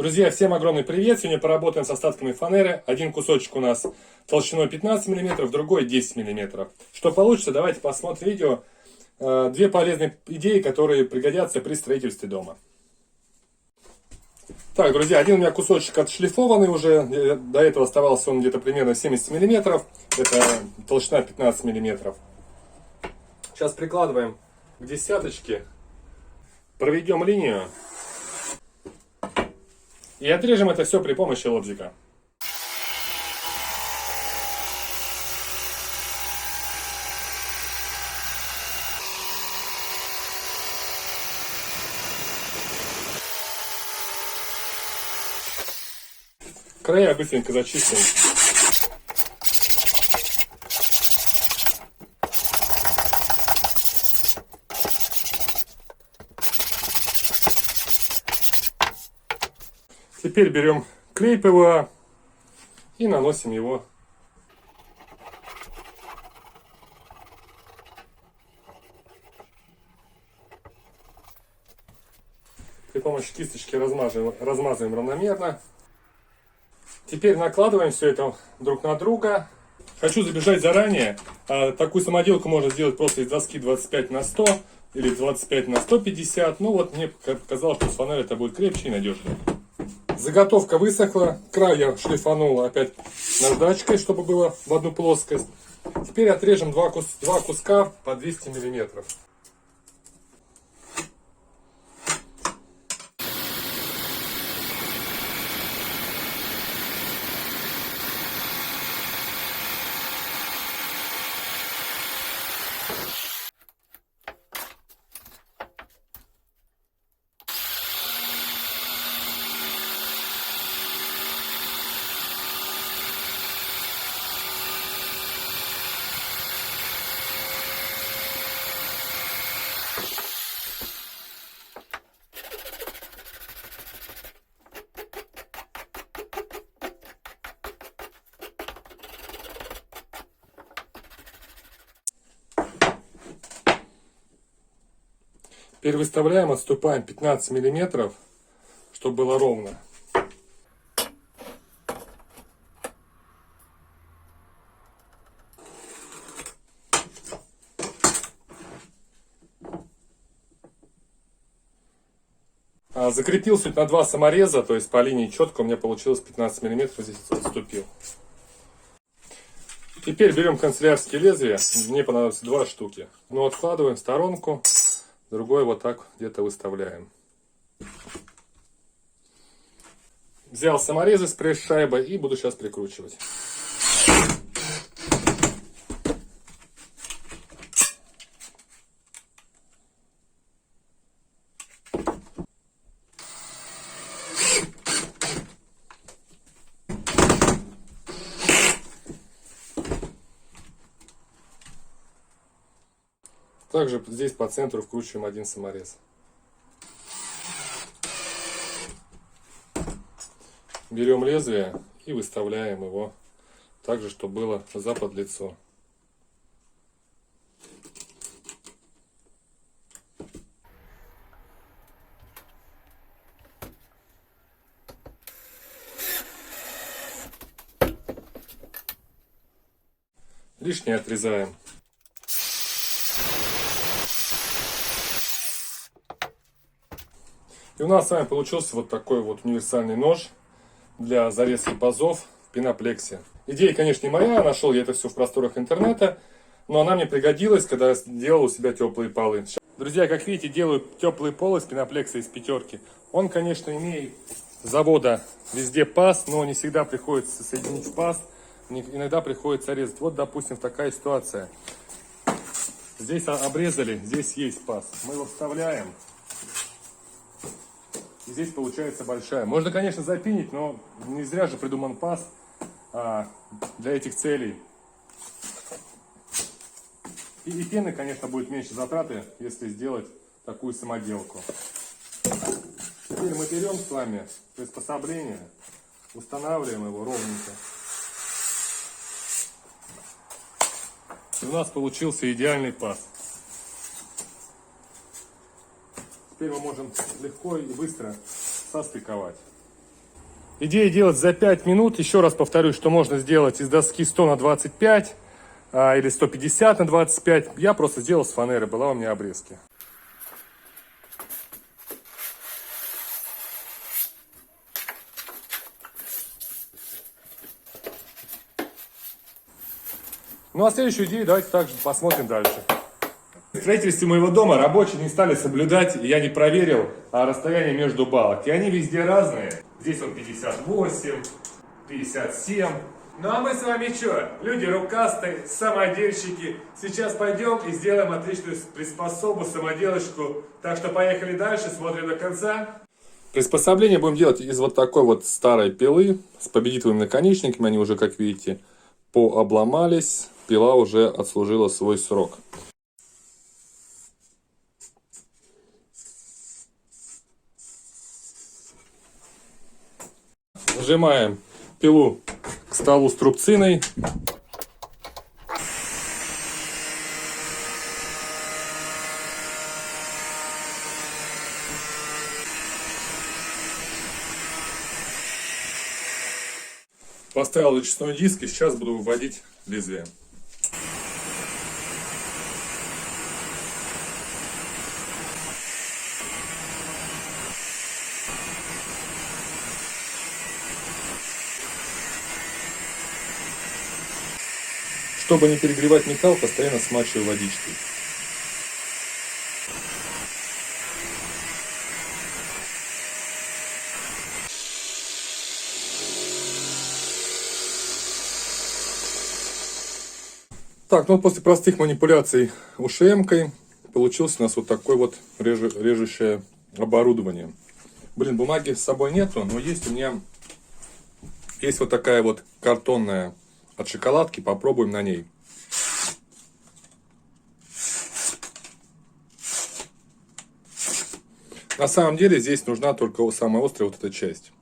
Друзья, всем огромный привет! Сегодня поработаем с остатками фанеры. Один кусочек у нас толщиной 15 мм, другой 10 мм. Что получится, давайте посмотрим видео. Две полезные идеи, которые пригодятся при строительстве дома. Так, друзья, один у меня кусочек отшлифованный уже. До этого оставался он где-то примерно 70 мм. Это толщина 15 мм. Сейчас прикладываем к десяточке. Проведем линию. И отрежем это все при помощи лобзика. Края быстренько зачистим. Теперь берем клей ПВА и наносим его. При помощи кисточки размазываем равномерно. Теперь накладываем все это друг на друга. Хочу забежать заранее. Такую самоделку можно сделать просто из доски 25 на 100 или 25 на 150. Ну вот мне показалось, что с фонаря это будет крепче и надежнее. Заготовка высохла. Край я шлифанул опять наждачкой, чтобы было в одну плоскость. Теперь отрежем два куска по 200 мм. Теперь выставляем, отступаем 15 мм, чтобы было ровно. Закрепил суть на два самореза, то есть по линии четко у меня получилось 15 мм, здесь отступил. Теперь берем канцелярские лезвия, мне понадобится 2 штуки. Но откладываем в сторонку, другой вот так где-то выставляем. Взял саморезы с пресс-шайбой и буду сейчас прикручивать. Также здесь по центру вкручиваем один саморез. Берем лезвие и выставляем его так же, чтобы было за подлицо. Лишнее отрезаем. И у нас с вами получился вот такой вот универсальный нож для зарезки пазов в пеноплексе. Идея, конечно, не моя, нашел я это все в просторах интернета, но она мне пригодилась, когда делал у себя теплые полы. Друзья, как видите, делаю теплые полы из пеноплекса из 5. Он, конечно, имеет с завода везде паз, но не всегда приходится соединить в паз, иногда приходится резать. Вот, допустим, такая ситуация. Здесь обрезали, здесь есть паз. Мы его вставляем. И здесь получается большая. Можно, конечно, запинить, но не зря же придуман паз для этих целей. И пены, конечно, будет меньше затраты, если сделать такую самоделку. Теперь мы берем с вами приспособление, устанавливаем его ровненько. И у нас получился идеальный паз. Теперь мы можем легко и быстро состыковать. Идея делать за 5 минут. Еще раз повторюсь, что можно сделать из доски 100 на 25 или 150 на 25. Я просто сделал с фанеры, была у меня обрезки. Ну а следующую идею давайте также посмотрим дальше. В строительстве моего дома рабочие не стали соблюдать, и я не проверил расстояние между балок. И они везде разные. Здесь он 58, 57. Ну а мы с вами что? Люди рукастые, самодельщики. Сейчас пойдем и сделаем отличную приспособу, самоделочку. Так что поехали дальше, смотрим до конца. Приспособление будем делать из вот такой вот старой пилы с победителевыми наконечниками. Они уже, как видите, пообломались. Пила уже отслужила свой срок. Зажимаем пилу к столу с трубциной. Поставил очистной диск и сейчас буду выводить лезвие. Чтобы не перегревать металл, постоянно смачиваю водичкой. Так, ну после простых манипуляций УШМ-кой получился у нас вот такой вот режущее оборудование. Блин, бумаги с собой нету, но есть у меня есть вот такая вот картонная от шоколадки, попробуем на ней. На самом деле здесь нужна только самая острая вот эта часть.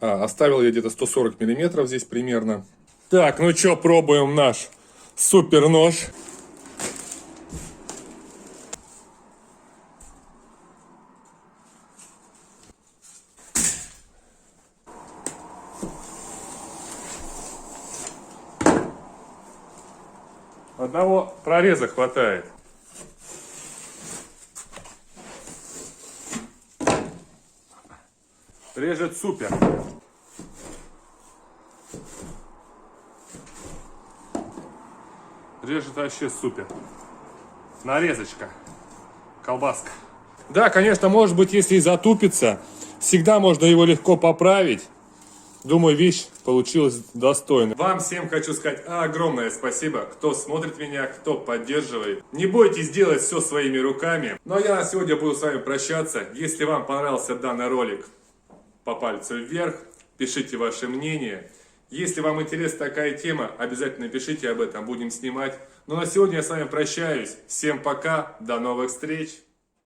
Оставил я где-то 140 миллиметров здесь примерно. Так, ну что, пробуем наш супер нож. Одного прореза хватает. Режет супер. Режет вообще супер. Нарезочка. Колбаска. Да, конечно, может быть, если и затупится, всегда можно его легко поправить. Думаю, вещь получилась достойной. Вам всем хочу сказать огромное спасибо, кто смотрит меня, кто поддерживает. Не бойтесь делать все своими руками. Ну а я на сегодня буду с вами прощаться. Если вам понравился данный ролик, по пальцу вверх, пишите ваше мнение. Если вам интересна такая тема, обязательно пишите об этом, будем снимать. Ну а на сегодня я с вами прощаюсь. Всем пока, до новых встреч.